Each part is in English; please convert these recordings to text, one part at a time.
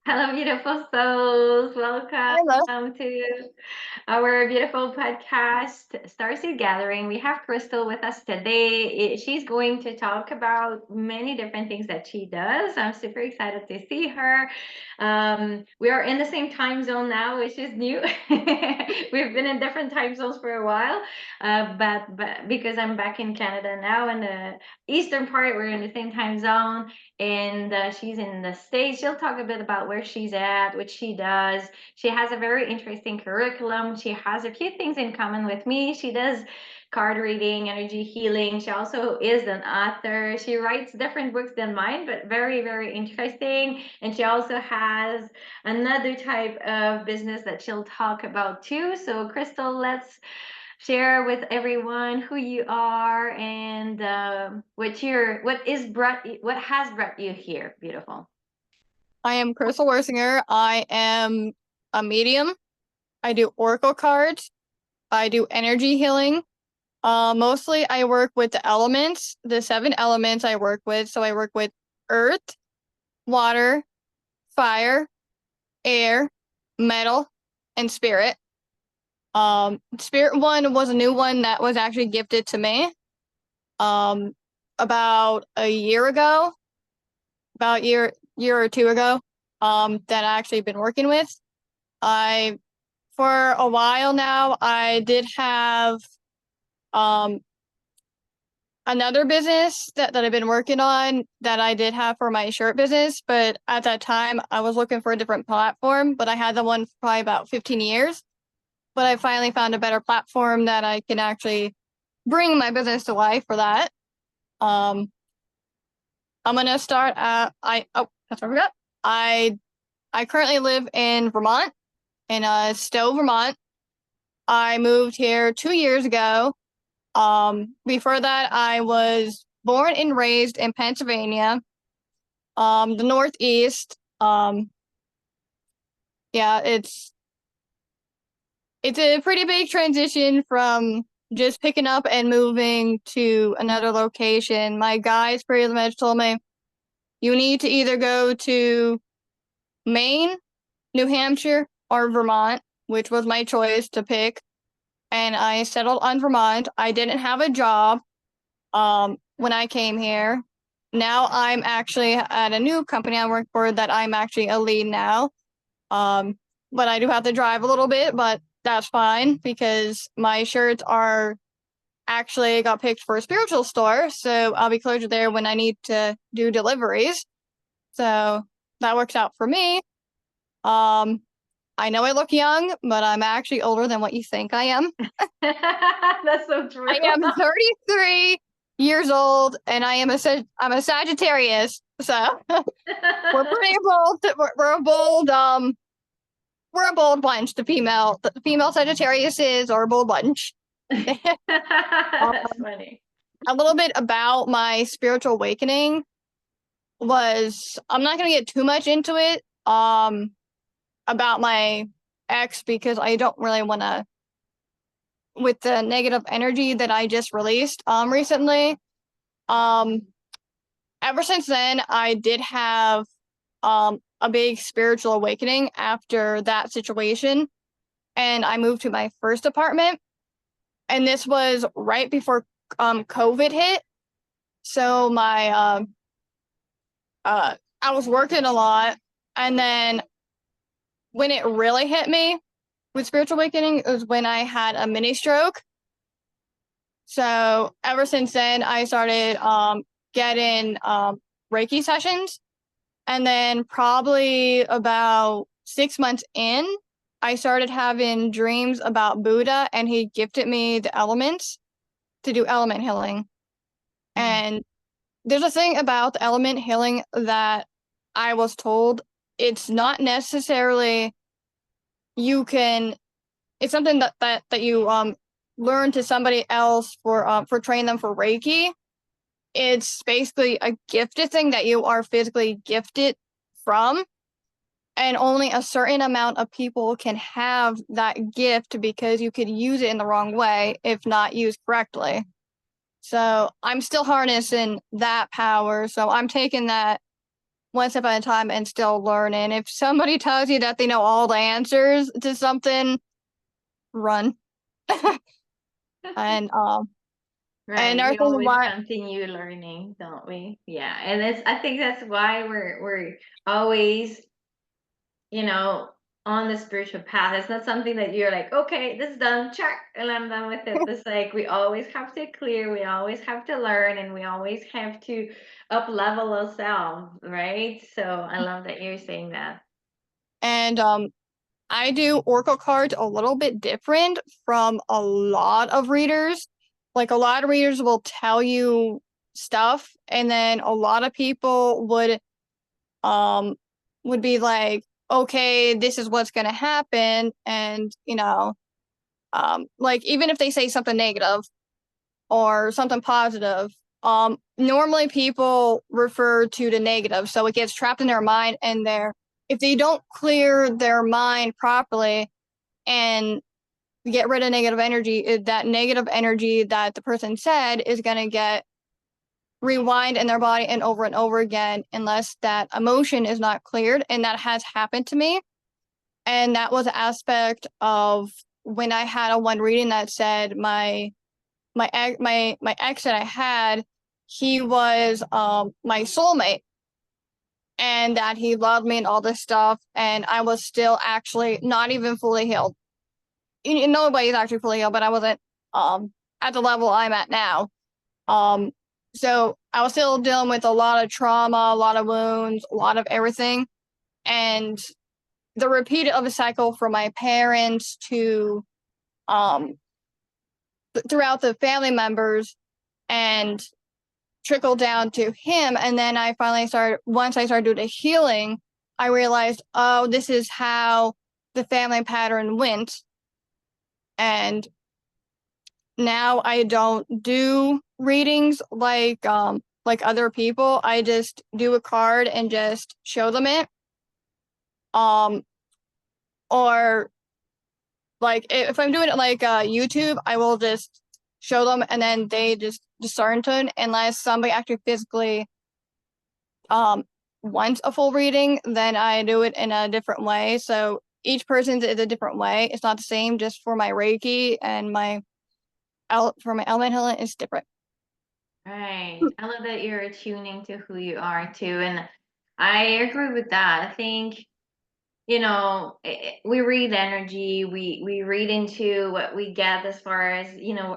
Hello, beautiful souls. Hello. Welcome to our beautiful podcast, Starseed Gathering. We have Crystal with us today. She's going to talk about many different things that she does. I'm super excited to see her. We are in the same time zone now, which is new. We've been in different time zones for a while, but because I'm back in Canada now, in the eastern part, we're in the same time zone, and she's in the States. She'll talk a bit about where she's at, what she does. She has a very interesting curriculum. She has a few things in common with me. She does card reading, energy healing. She also is an author. She writes different books than mine, but very, very interesting. And she also has another type of business that she'll talk about too. So, Crystal, let's share with everyone who you are and what has brought you here. Beautiful. I am Crystal Wersinger. I am a medium. I do oracle cards. I do energy healing. Mostly I work with the elements, the 7 elements I work with. So I work with earth, water, fire, air, metal, and spirit. Spirit one was a new one that was actually gifted to me. About a year ago, about year or two ago, that I actually been working with. For a while now, I did have another business that I've been working on that I did have for my shirt business, but at that time I was looking for a different platform, but I had the one for probably about 15 years. But I finally found a better platform that I can actually bring my business to life for that. I'm gonna start that's what I forgot. I currently live in Vermont, in Stowe, Vermont. I moved here 2 years ago. Before that, I was born and raised in Pennsylvania, the Northeast. Yeah, it's a pretty big transition from just picking up and moving to another location. My guys pretty much told me, you need to either go to Maine, New Hampshire, or Vermont, which was my choice to pick. And I settled on Vermont. I didn't have a job when I came here. Now I'm actually at a new company I work for that I'm actually a lead now. But I do have to drive a little bit, but that's fine because my shirts are actually got picked for a spiritual store. So I'll be closer there when I need to do deliveries. So that works out for me. I know I look young, but I'm actually older than what you think I am. That's so true. I am 33 years old, and I'm a Sagittarius. So we're pretty bold. We're a bold. We're a bold bunch. The female Sagittariuses are a bold bunch. That's funny. A little bit about my spiritual awakening was, I'm not going to get too much into it. About my ex, because I don't really want to, with the negative energy that I just released recently. Ever since then, I did have a big spiritual awakening after that situation, and I moved to my first apartment, and this was right before COVID hit. So my I was working a lot, and then when it really hit me with spiritual awakening was when I had a mini stroke. So ever since then, I started getting Reiki sessions. And then probably about 6 months in, I started having dreams about Buddha, and he gifted me the elements to do element healing. And there's a thing about the element healing that I was told, it's not necessarily it's something that you learn to somebody else for training them for Reiki. It's basically a gifted thing that you are physically gifted from, and only a certain amount of people can have that gift because you could use it in the wrong way if not used correctly. So I'm still harnessing that power. So I'm taking that one step at a time and still learning. If somebody tells you that they know all the answers to something, run. and Right. another We thing always why continue learning, don't we? Yeah. And it's I think that's why we're always, you know, on the spiritual path. It's not something that you're like, okay, this is done, check, and I'm done with it. It's like we always have to clear, we always have to learn, and we always have to up level ourselves, right? So I love that you're saying that. and I do oracle cards a little bit different from a lot of readers. Like a lot of readers will tell you stuff, and then a lot of people um would be like, okay, this is what's gonna happen, and like even if they say something negative or something positive, normally people refer to the negative, so it gets trapped in their mind, and if they don't clear their mind properly and get rid of negative energy, that negative energy that the person said is going to get rewind in their body and over again unless that emotion is not cleared. And that has happened to me. And that was an aspect of when I had a one reading that said my ex that I had, he was my soulmate, and that he loved me and all this stuff, and I was still actually not even fully healed. Nobody's actually fully healed, but I wasn't at the level I'm at now. Um, so I was still dealing with a lot of trauma, a lot of wounds, a lot of everything, and the repeat of a cycle from my parents to um throughout the family members and trickle down to him. And then I finally started, once I started doing the healing, I realized, oh, this is how the family pattern went. And now I don't do readings like other people. I just do a card and just show them it. Um or like if I'm doing it like YouTube, I will just show them and then they just discern to it unless somebody actually physically um wants a full reading, then I do it in a different way. So each person's is a different way. It's not the same. Just for my Reiki and for my element healing, it's different. Right. I love that you're attuning to who you are too. And I agree with that. I think, we read energy, we read into what we get as far as,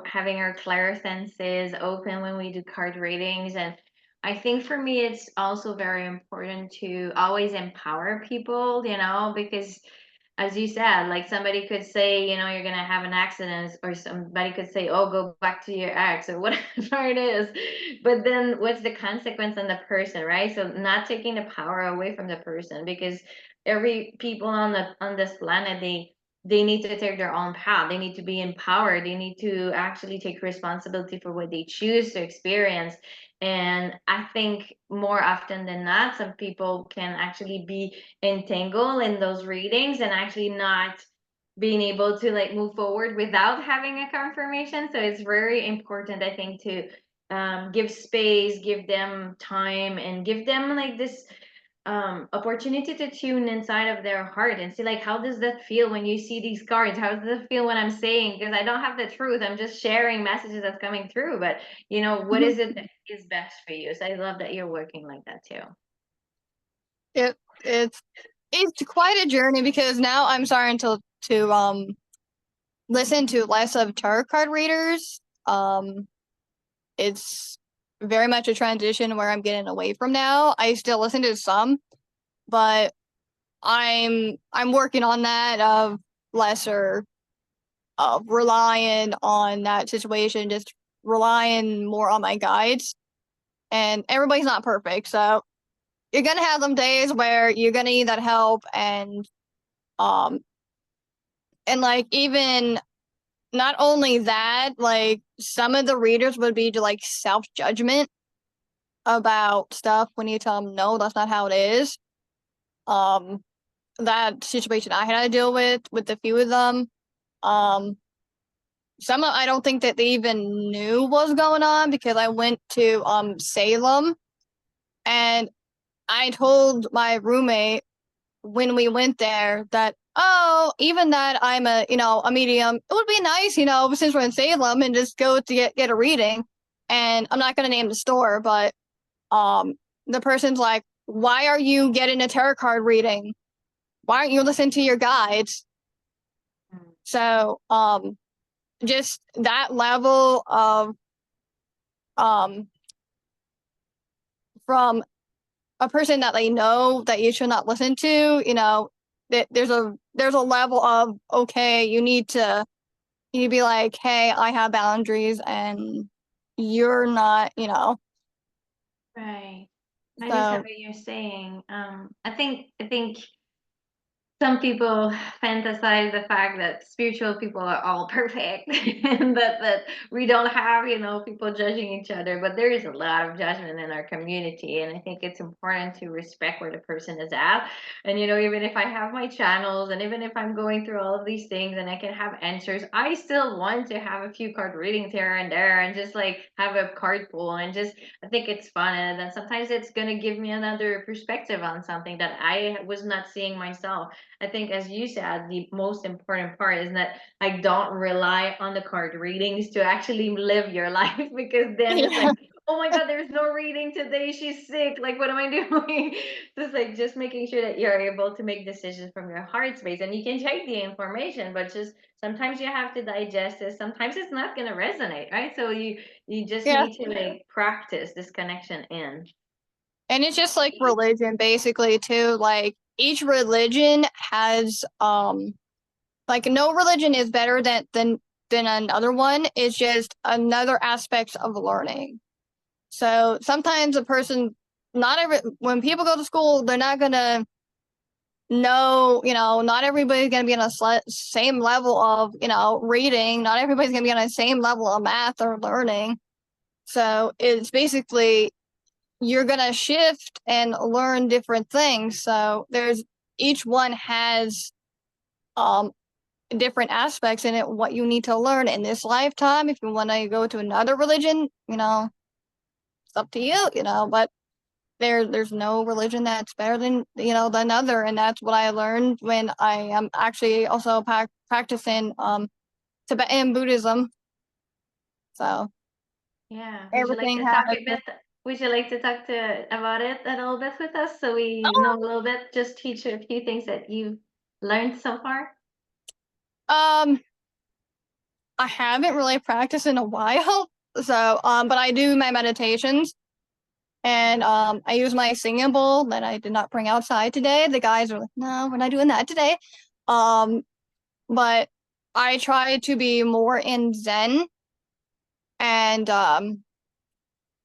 having our clairsenses open when we do card readings. And I think for me, it's also very important to always empower people, because as you said, like somebody could say, you're going to have an accident, or somebody could say, oh, go back to your ex or whatever it is. But then what's the consequence on the person, right? So not taking the power away from the person, because every people on this planet, they need to take their own path. They need to be empowered. They need to actually take responsibility for what they choose to experience. And I think more often than not, some people can actually be entangled in those readings and actually not being able to like move forward without having a confirmation. So it's very important, I think, to give space, give them time, and give them like this opportunity to tune inside of their heart and see like, how does that feel when you see these cards? How does it feel when I'm saying, because I don't have the truth, I'm just sharing messages that's coming through, but what is it that is best for you? So I love that you're working like that too. it it's it's quite a journey because now I'm starting to listen to less of tarot card readers. It's very much a transition where I'm getting away from now. I still listen to some, but I'm working on that of lesser of relying on that situation, just relying more on my guides. And everybody's not perfect, so you're gonna have them days where you're gonna need that help, um and like even not only that, like some of the readers would be to like self judgment about stuff when you tell them no, that's not how it is. Um, that situation I had to deal with a few of them. Um, some I don't think that they even knew was going on because I went to Salem and I told my roommate when we went there that, oh, even that I'm a medium, it would be nice, since we're in Salem, and just go to get a reading. And I'm not gonna name the store, but the person's like, why are you getting a tarot card reading? Why aren't you listening to your guides? Mm. So just that level of um from a person that they know that you should not listen to, that there's a level of, okay, you need to be like, hey, I have boundaries and you're not, Right. I understand so what you're saying. I think some people fantasize the fact that spiritual people are all perfect and that we don't have, people judging each other, but there is a lot of judgment in our community, and I think it's important to respect where the person is at. And even if I have my channels, and even if I'm going through all of these things and I can have answers, I still want to have a few card readings here and there, and just like have a card pool, and just I think it's fun, and then sometimes it's going to give me another perspective on something that I was not seeing myself. I think, as you said, the most important part is that I don't rely on the card readings to actually live your life, because then it's yeah, like, oh my God, there's no reading today. She's sick. Like, what am I doing? Just like just making sure that you're able to make decisions from your heart space, and you can take the information, but just sometimes you have to digest it. Sometimes it's not going to resonate, right? So you just yeah. need to like practice this connection in. And it's just like religion basically too. Like each religion has like no religion is better than another one. It's just another aspect of learning. So sometimes a person, not every when people go to school, they're not gonna know, not everybody's gonna be on a same level of reading. Not everybody's gonna be on the same level of math or learning. So it's basically you're gonna shift and learn different things. So there's each one has um different aspects in it, what you need to learn in this lifetime. If you want to go to another religion, it's up to you, but there's no religion that's better than other, and that's what I learned when I am actually also practicing Tibetan Buddhism. So Yeah. Would you like everything to has talk a bit? Would you like to talk about it a little bit with us, so we know a little bit, just teach a few things that you've learned so far? um I haven't really practiced in a while. So but I do my meditations, and I use my singing bowl that I did not bring outside today. The guys are like, no, we're not doing that today. Um but I try to be more in Zen, and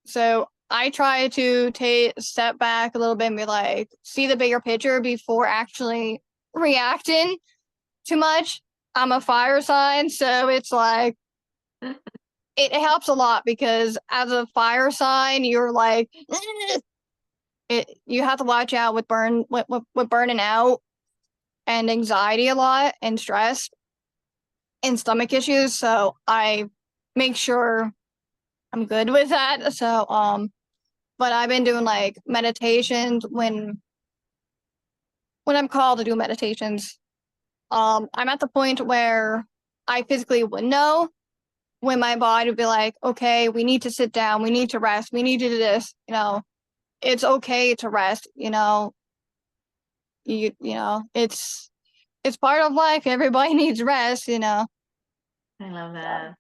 so I try to take step back a little bit and be like, see the bigger picture before actually reacting too much. I'm a fire sign, so it's like it helps a lot because as a fire sign, you're like you have to watch out with burning out and anxiety a lot and stress and stomach issues. So I make sure I'm good with that. So but I've been doing like meditations when I'm called to do meditations. I'm at the point where I physically would know when my body would be like, okay, we need to sit down, we need to rest, we need to do this. It's okay to rest. It's part of life. Everybody needs rest. I love So. that.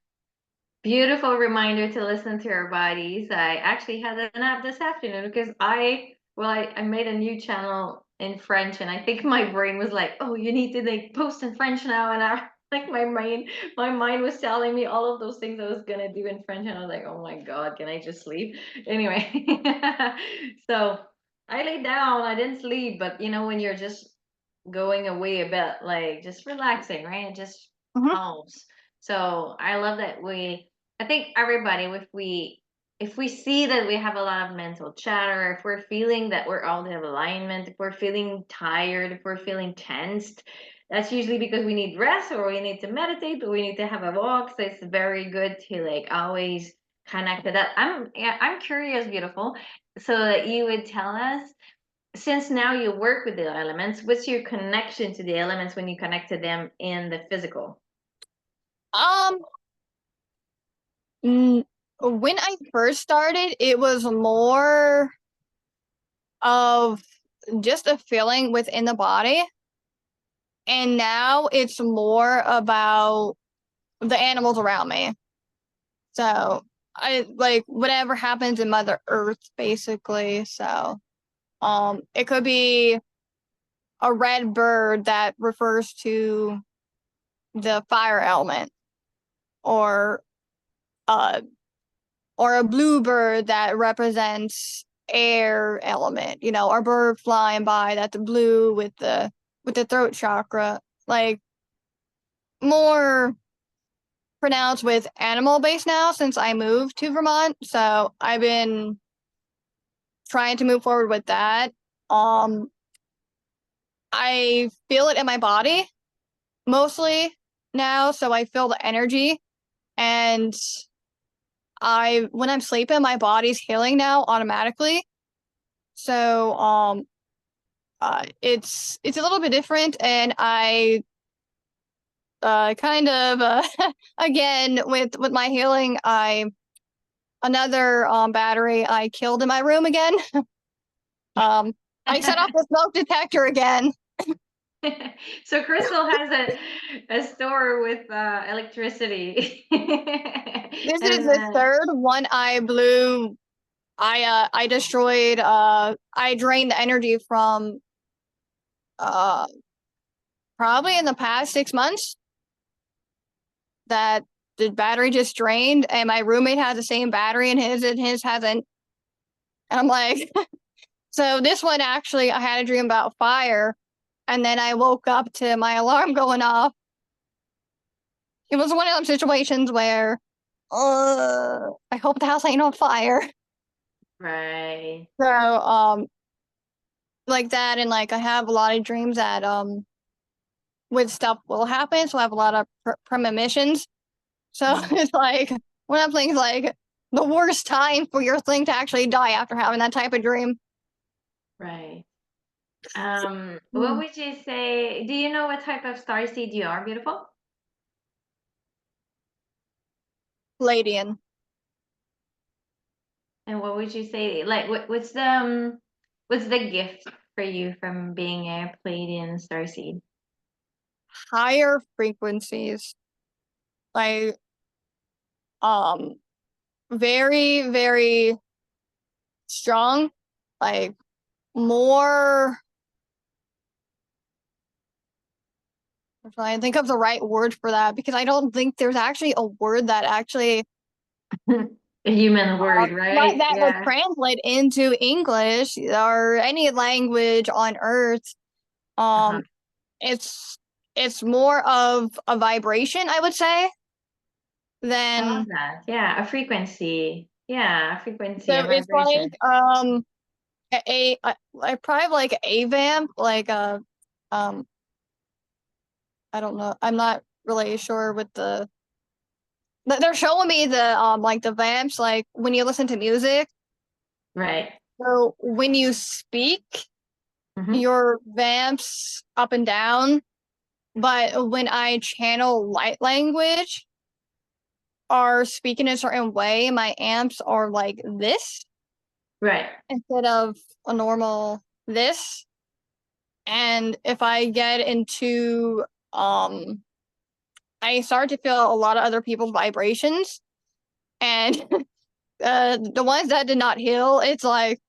Beautiful reminder to listen to our bodies. I actually had a nap this afternoon because I made a new channel in French, and I think my brain was like, oh, you need to like post in French now, and I like my mind was telling me all of those things I was gonna do in French, and I was like, oh my God, can I just sleep? Anyway, so I laid down, I didn't sleep, but when you're just going away a bit, like just relaxing, right? It just Mhm. helps. So I love that I think everybody, if we see that we have a lot of mental chatter, if we're feeling that we're out of alignment, if we're feeling tired, if we're feeling tensed, that's usually because we need rest, or we need to meditate, or we need to have a walk. So it's very good to like always connect to that. I'm curious, beautiful, so that you would tell us, since now you work with the elements, what's your connection to the elements when you connect to them in the physical? Um, when I first started, it was more of just a feeling within the body. And now it's more about the animals around me. So I like whatever happens in Mother Earth, basically. So it could be a red bird that refers to the fire element, or uh or a blue bird that represents air element, or bird flying by that's blue with the throat chakra. Like more pronounced with animal based now since I moved to Vermont. So I've been trying to move forward with that. Um I feel it in my body mostly now, so I feel the energy, and I when I'm sleeping my body's healing now automatically. So it's a little bit different, and I kind of again with my healing, I another battery I killed in my room again. I set off the smoke detector again. So Crystal has a store with electricity. This is And the third one I blew. I destroyed. I drained the energy from uh probably in the past 6 months. That the battery just drained, and my roommate has the same battery in his, and his hasn't. And I'm like, so this one actually, I had a dream about fire, and then I woke up to my alarm going off. It was one of those situations where, I hope the house ain't on fire. right. So, like that, and like I have a lot of dreams that with stuff will happen. So I have a lot of premonitions. So it's like one of things like the worst time for your thing to actually die after having that type of dream. Right. What Mm. would you say? Do you know what type of star seed you are, beautiful? Palladian. And what would you say? Like, what's the gift for you from being a Pleiadian star seed? Higher frequencies. Like um very, very strong. Like more, I'm trying to think of the right word for that, because I don't think there's actually a word that actually A human word, right? that would Yeah. translate into English or any language on Earth. Uh-huh. Um, it's it's more of a vibration, I would say, I love than that. Yeah, a frequency. Yeah, a frequency, a so it's like vibration. like probably like a vamp, like a um I don't know, I'm not really sure with the they're showing me the like the vamps, like when you listen to music. Right. So when you speak, Hmm. your vamps up and down, but when I channel light language or speak in a certain way, my amps are like this Right. instead of a normal this. And if I get into I start to feel a lot of other people's vibrations, and the ones that did not heal, it's like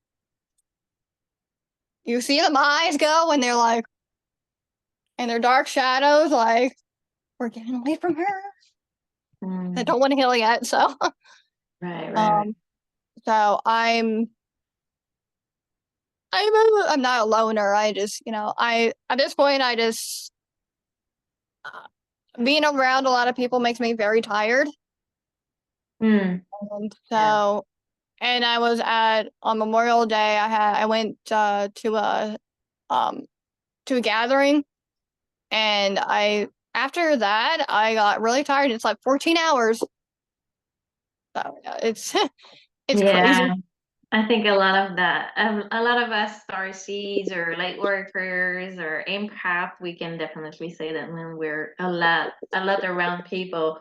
you see them eyes go, and they're like, and their dark shadows, like we're getting away from her. I Mm. don't want to heal yet, so Right, right, right. um, so I'm not a loner. I just I at this point I just uh, being around a lot of people makes me very tired, Mm. and Yeah. so and I was at on Memorial Day. I went um to a gathering, and I after that I got really tired. It's like 14 hours. So yeah, it's it's Yeah. crazy. I think a lot of us star seeds or light workers or empath, we can definitely say that when we're a lot around people,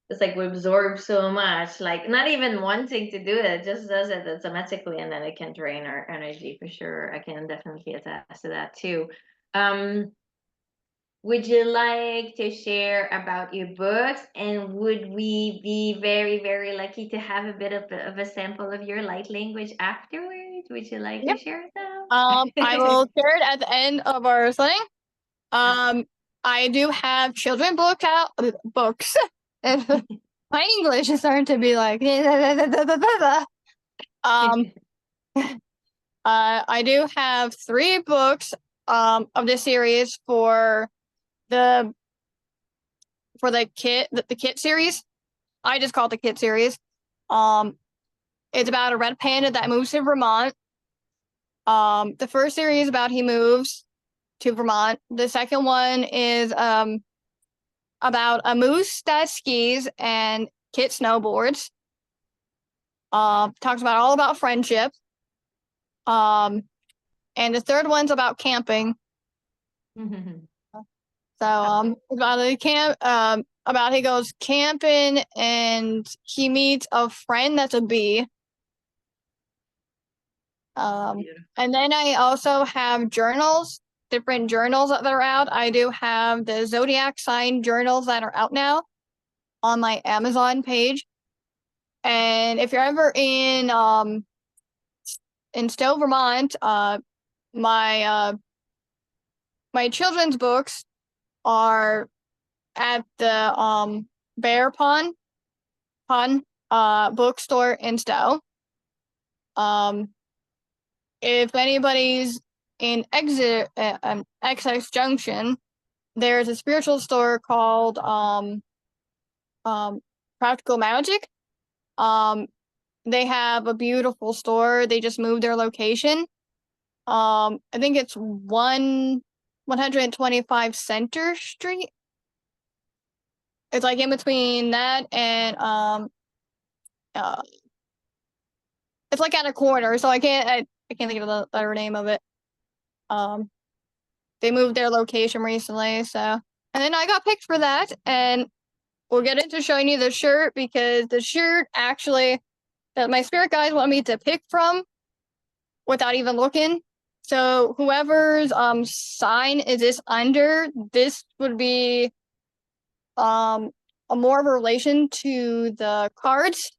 it's like we absorb so much, like not even wanting to do it, just does it automatically, and then it can drain our energy for sure. I can definitely attest to that too. Um, would you like to share about your books? And would we be very, very lucky to have a bit of a sample of your light language afterwards? Would you like to Yep. share them? I will share it at the end of our thing. I do have children books. And my English is starting to be like, um, I do have 3 books, of the series the, for the kit series. I just call it the kit series. Um, it's about a red panda that moves to Vermont. The first series is about he moves to Vermont. The second one is about a moose that skis and Kit snowboards. Talks about all about friendship. And the third one's about camping. So about a camp about he goes camping and he meets a friend that's a bee. And then I also have journals, different journals that are out. I do have the zodiac sign journals that are out now on my Amazon page. And if you're ever in Stowe, Vermont, my my children's books are at the Bear Pond bookstore in Stowe. If anybody's in XX Junction, there's a spiritual store called Practical Magic. They have a beautiful store. They just moved their location. I think it's 125 Center Street. It's like in between that and uh, it's like at a corner, so I can't think of the better name of it. They moved their location recently, so and then I got picked for that, and we'll get into showing you the shirt because the shirt actually that my spirit guides want me to pick from without even looking. So whoever's sign is this under, this would be a more of a relation to the cards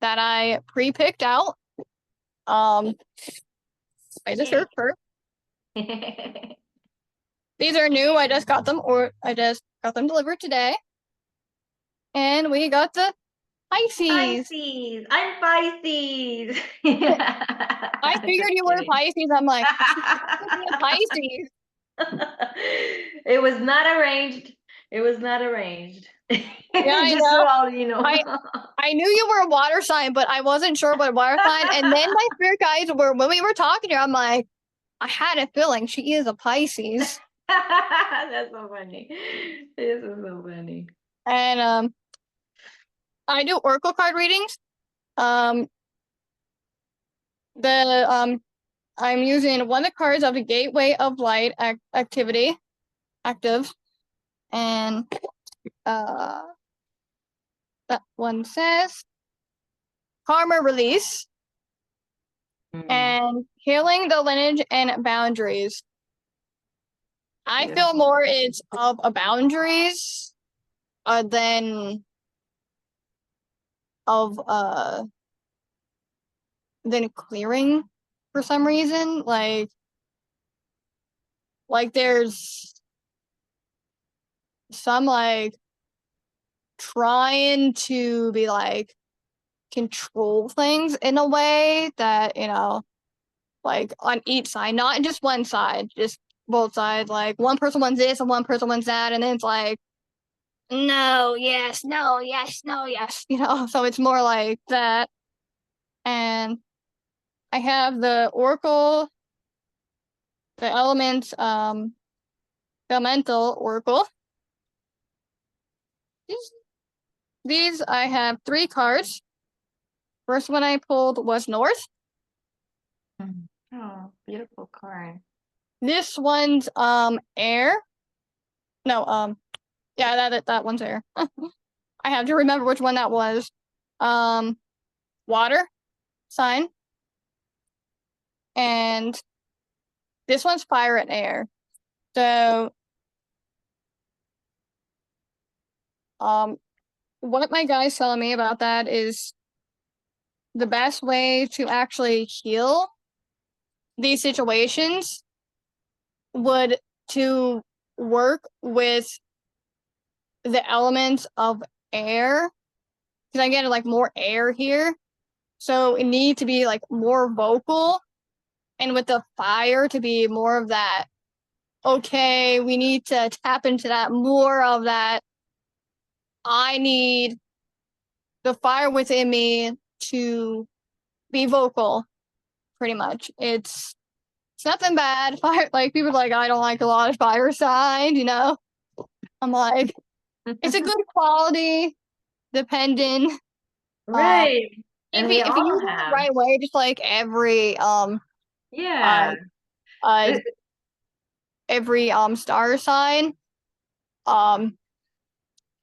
that I pre-picked out. I just heard first. These are new. I just got them delivered today. And we got the Pisces. Pisces. I'm Pisces. I figured you were Pisces. I'm like, Pisces. It was not arranged. It was not arranged. Yeah, I Just know. so all you know. I knew you were a water sign, but I wasn't sure what water sign. And then my spirit guides when we were talking to her, I'm like, I had a feeling she is a Pisces. That's so funny. This is so funny. And I do oracle card readings. I'm using one of the cards of the Gateway of Light active, and that one says karma release and healing the lineage and boundaries. I feel more it's of a boundaries than clearing for some reason. Like there's some like trying to be like control things in a way that, like on each side, not just one side, just both sides. Like one person wants this and one person wants that, and then it's like, no, yes, no, yes, no, yes, so it's more like that. And I have the Oracle, the Elements, Elemental Oracle. These I have 3 cards. First one I pulled was North. Mhm. Oh, beautiful card. This one's air. No, yeah, that one's air. I have to remember which one that was. Water sign. And this one's fire and air. So what my guy's telling me about that is the best way to actually heal these situations would to work with the elements of air, because I get like more air here, so it need to be like more vocal, and with the fire to be more of that, okay, we need to tap into that, more of that. I need the fire within me to be vocal, pretty much. It's nothing bad. Fire, like people are like, I don't like a lot of fire signs, you know. I'm like, it's a good quality, depending. Um, Right. And we if you all use it the have. right way, just like uh Yeah. uh every star sign, um,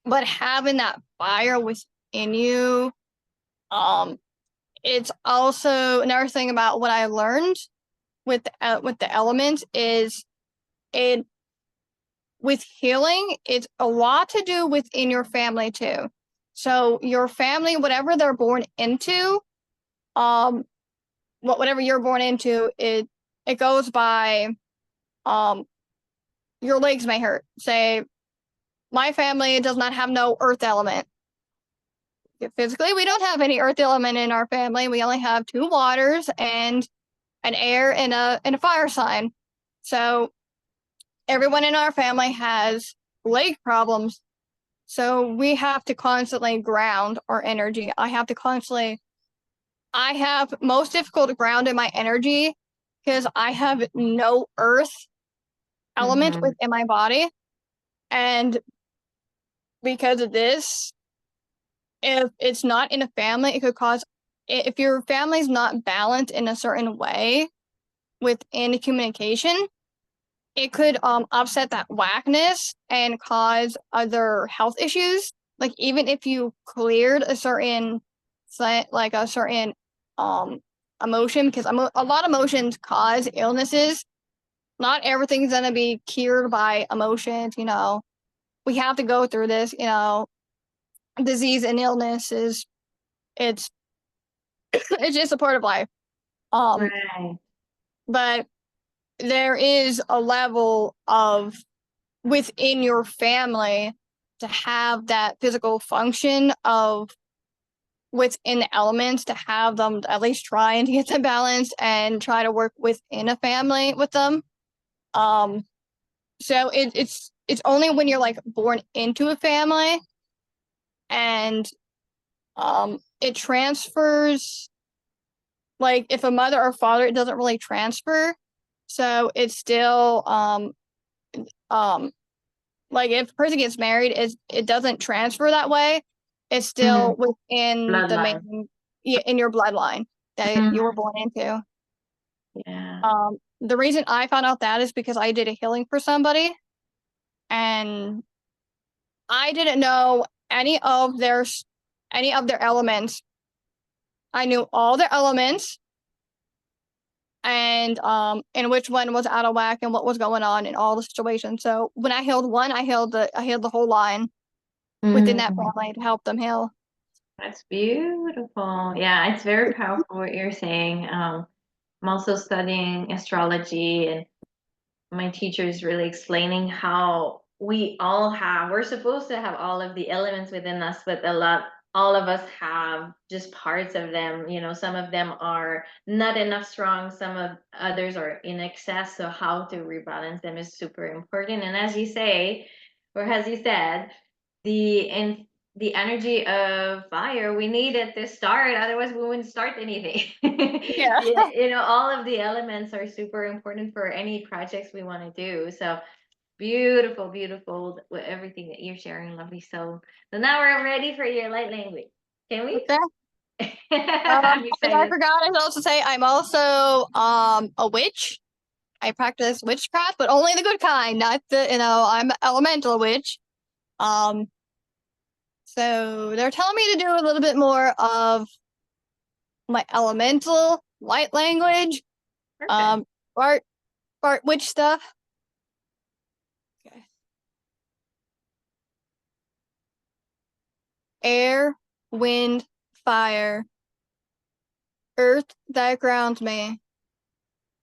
but having that fire within you, um, it's also another thing about what I learned with the elements is it with healing, it's a lot to do within your family too. So your family, whatever they're born into, um, whatever you're born into, it goes by um your legs may hurt. Say my family does not have no earth element. Physically, we don't have any earth element in our family. We only have two waters and an air and a fire sign. So everyone in our family has leg problems. So we have to constantly ground our energy. I have most difficult to ground in my energy because I have no earth element Mm-hmm. within my body. And because of this, if it's not in a family, it could cause, if your family's not balanced in a certain way within communication, it could upset that whackness and cause other health issues. Like even if you cleared a certain like a certain um emotion, because a lot of emotions cause illnesses. Not everything's gonna be cured by emotions, you know. We have to go through this, you know. Disease and illness is it's it's just a part of life. Um, Right. but there is a level of within your family to have that physical function of within the elements to have them at least trying to get them balanced and try to work within a family with them. Um, so it's only when you're like born into a family and it transfers, like if a mother or father, it doesn't really transfer. So it's still um like if a person gets married, it doesn't transfer that way. It's Mm-hmm. still within the Bloodline. main, yeah, in your bloodline that you were Mm-hmm. born into. Yeah. The reason I found out that is because I did a healing for somebody, and I didn't know any of their elements. I knew all their elements and which one was out of whack and what was going on in all the situations. So when I healed one, I healed the whole line within that Mm-hmm. family to help them heal. That's beautiful. Yeah, it's very powerful what you're saying. I'm also studying astrology, and my teacher is really explaining how we're supposed to have all of the elements within us, but all of us have just parts of them. Some of them are not enough strong, some of others are in excess. So how to rebalance them is super important. And as you say, or as you said, in the energy of fire, we need it to start, otherwise we wouldn't start anything. Yeah. Yeah, all of the elements are super important for any projects we want to do. So beautiful, beautiful with everything that you're sharing, lovely. So now we're ready for your light language, can we? Okay. I'm And I excited. forgot to also say I'm also a witch. I practice witchcraft, but only the good kind, not the I'm an elemental witch. Um, so they're telling me to do a little bit more of my elemental light language, Perfect. um, art witch stuff. Okay. Air, wind, fire, earth that grounds me.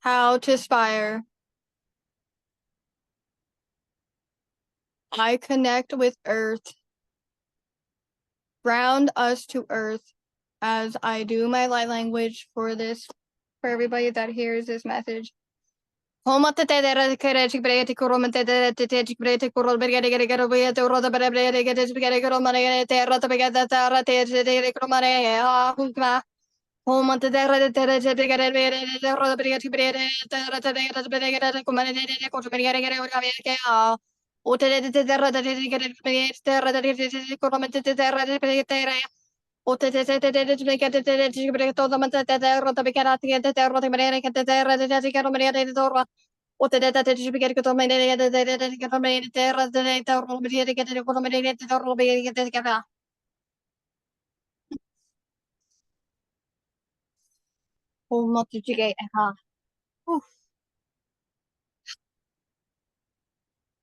How to spire. I connect with earth. Ground us to earth as I do my light language for everybody that hears this message.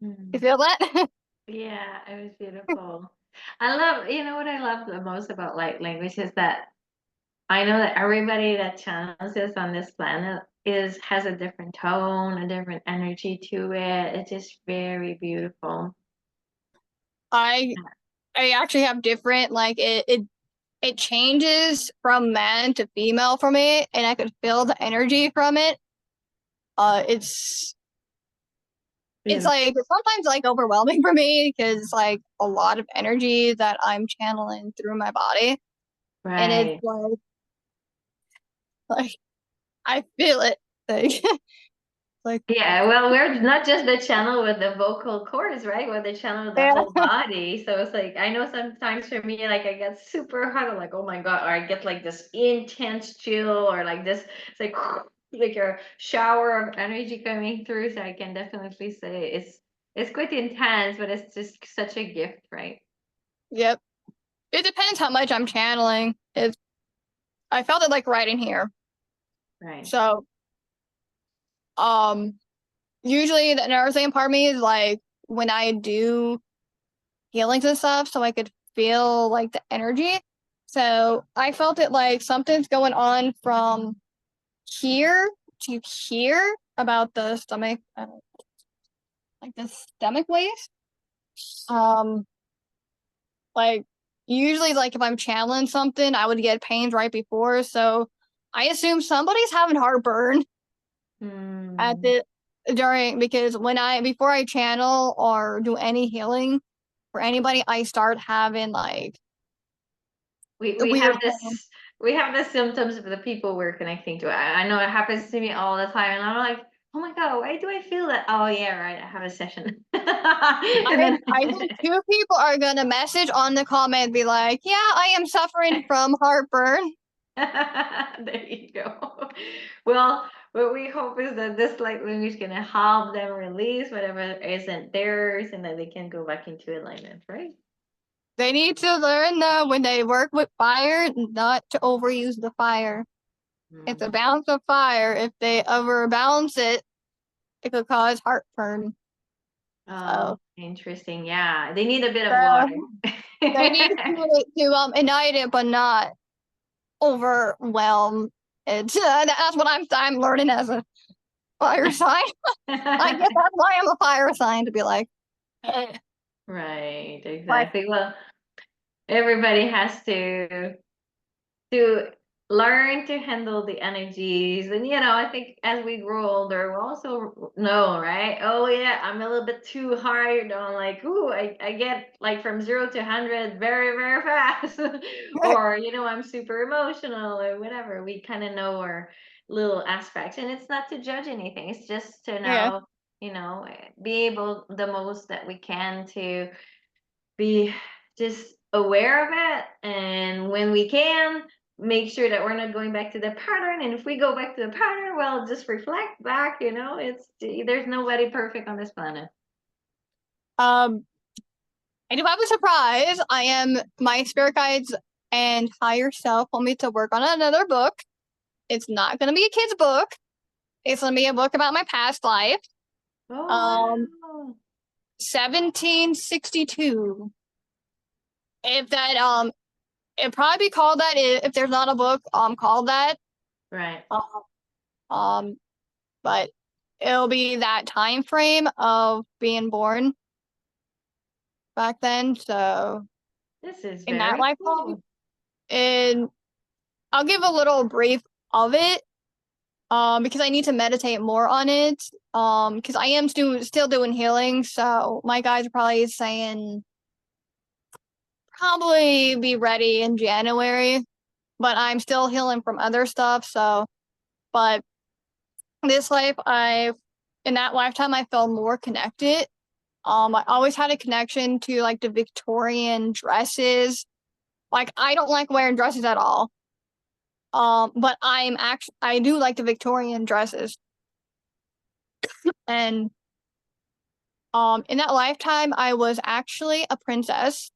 You Mm. feel that? Yeah, it was beautiful. I love, you know what I love the most about light language is that I know that everybody that channels this on this planet is has a different tone, a different energy to it. It's just very beautiful. I I actually have different it changes from man to female for me, and I could feel the energy from it. It's Beautiful. like sometimes like overwhelming for me because it's like a lot of energy that I'm channeling through my body, and it's Right. like I feel it. Like like Yeah, well, we're not just the channel with the vocal cords, right? We're the channel with the yeah, whole body. So it's like I know sometimes for me, like I get super hot, I'm like, oh my God, or I get like this intense chill, or like this, it's like like a shower of energy coming through. So I can definitely say it's quite intense, but it's just such a gift, right? yep. It depends how much I'm channeling. I felt it like right in here. Right. So um usually the another thing part of me is like when I do healings and stuff so I could feel like the energy. So I felt it like something's going on from here to here about the stomach, like the stomach waist. Um, like usually, like if I'm channeling something, I would get pains right before. So I assume somebody's having heartburn at Hmm. the during because when I before I channel or do any healing for anybody, I start having like We weird have pain. this we have the symptoms of the people we're connecting to. I know it happens to me all the time, and I'm like, oh my God, why do I feel that? Oh yeah, right, I have a session. And then I think two people are gonna message on the comment and be like, "Yeah, I am suffering from heartburn." there you go. Well, what we hope is that this light language can help them release whatever isn't theirs, and that they can go back into alignment, right? They need to learn when they work with fire not to overuse the fire. It's a Mm. balance of fire. If they overbalance it, it could cause heartburn. Oh, So, interesting. Yeah, they need a bit of water. so they need to ignite it, but not overwhelm it. That's what I'm learning as a fire sign. I guess that's why I'm a fire sign to be Right, like exactly. Well, everybody has to learn to handle the energies. And I think as we grow older, we'll also know, right? Oh yeah, I'm a little bit too hard on, like, ooh, I get like from 0 to 100 very, very fast. Or, I'm super emotional or whatever. We kind of know our little aspects. And it's not to judge anything. It's just to yeah, know, be able the most that we can to be just aware of it, and when we can, make sure that we're not going back to the pattern. And if we go back to the pattern, well, just reflect back. There's nobody perfect on this planet. Um, I do have a surprise. My spirit guides and higher self want me to work on another book. It's not going to be a kid's book. It's going to be a book about my past life. Oh, wow. 1762. If that it'd probably be called that if there's not a book called that. Right. But it'll be that time frame of being born back then. So This is in that very lifetime, cool. and I'll give a little brief of it. Because I need to meditate more on it. Because I am still doing healing, so my guys are probably saying probably be ready in January, but I'm still healing from other stuff. So, but this life, in that lifetime, I felt more connected. I always had a connection to like the Victorian dresses. Like I don't like wearing dresses at all. But I do like the Victorian dresses. And in that lifetime, I was actually a princess.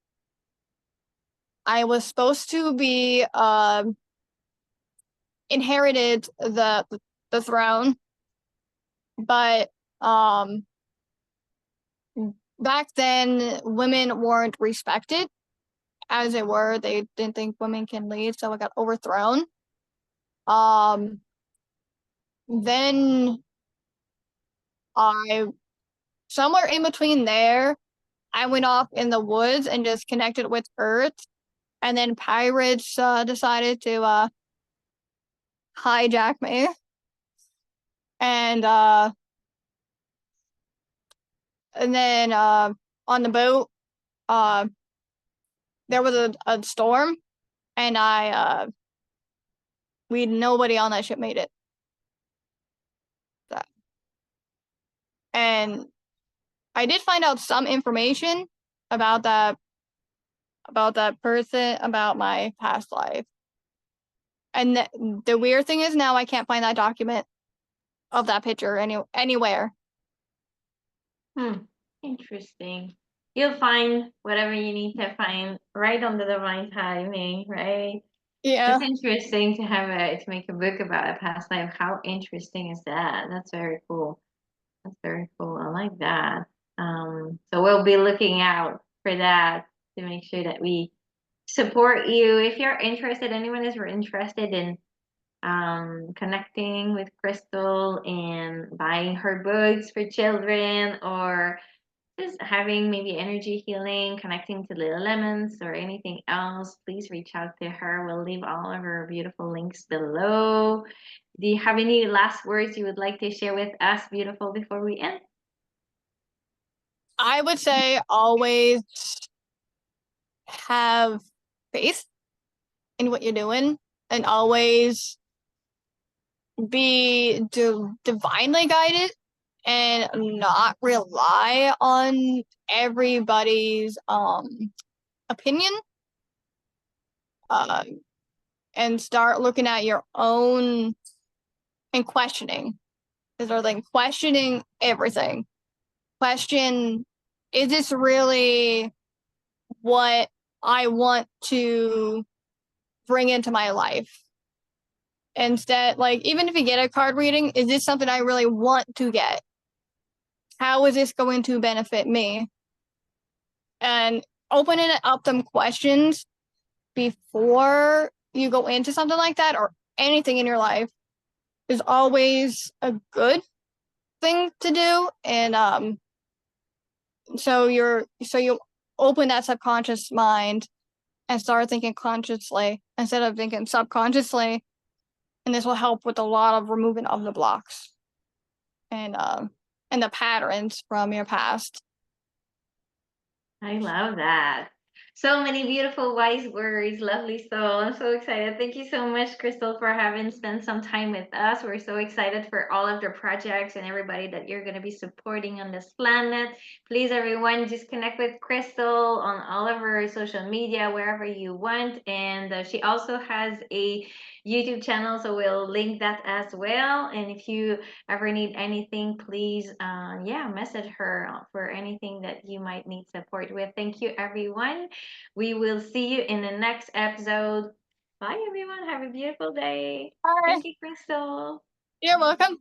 I was supposed to be inherited the throne, but back then women weren't respected as they were. They didn't think women can lead, so I got overthrown. Then I somewhere in between there, I went off in the woods and just connected with Earth. And then pirates decided to hijack me. And then on the boat, uh, there was a storm, and nobody on that ship made it. So, and I did find out some information about that person, about my past life. And the weird thing is now I can't find that document of that picture anywhere. Interesting. You'll find whatever you need to find right on the divine timing, right? Yeah. That's interesting to make a book about a past life. How interesting is that? That's very cool. That's very cool. I like that. So we'll be looking out for that to make sure that we support you. If you're interested, anyone is interested in connecting with Crystal and buying her books for children, or just having maybe energy healing, connecting to the elements or anything else, please reach out to her. We'll leave all of her beautiful links below. Do you have any last words you would like to share with us, beautiful, before we end? I would say always have faith in what you're doing, and always be divinely guided and not rely on everybody's opinion, and start looking at your own and questioning. Questioning everything. Question, is this really what I want to bring into my life? Instead, like, even if you get a card reading, is this something I really want to get? How is this going to benefit me? And opening up them questions before you go into something like that or anything in your life is always a good thing to do. And so you open that subconscious mind and start thinking consciously instead of thinking subconsciously, and this will help with a lot of removing of the blocks and the patterns from your past. I love that. So many beautiful, wise words, lovely soul. I'm so excited. Thank you so much, Crystal, for having spent some time with us. We're so excited for all of the projects and everybody that you're going to be supporting on this planet. Please, everyone, just connect with Crystal on all of her social media, wherever you want. And she also has a YouTube channel, so we'll link that as well. And if you ever need anything, please, yeah, message her for anything that you might need support with. Thank you, everyone. We will see you in the next episode. Bye, everyone. Have a beautiful day. Bye. Thank you, Crystal. You're welcome.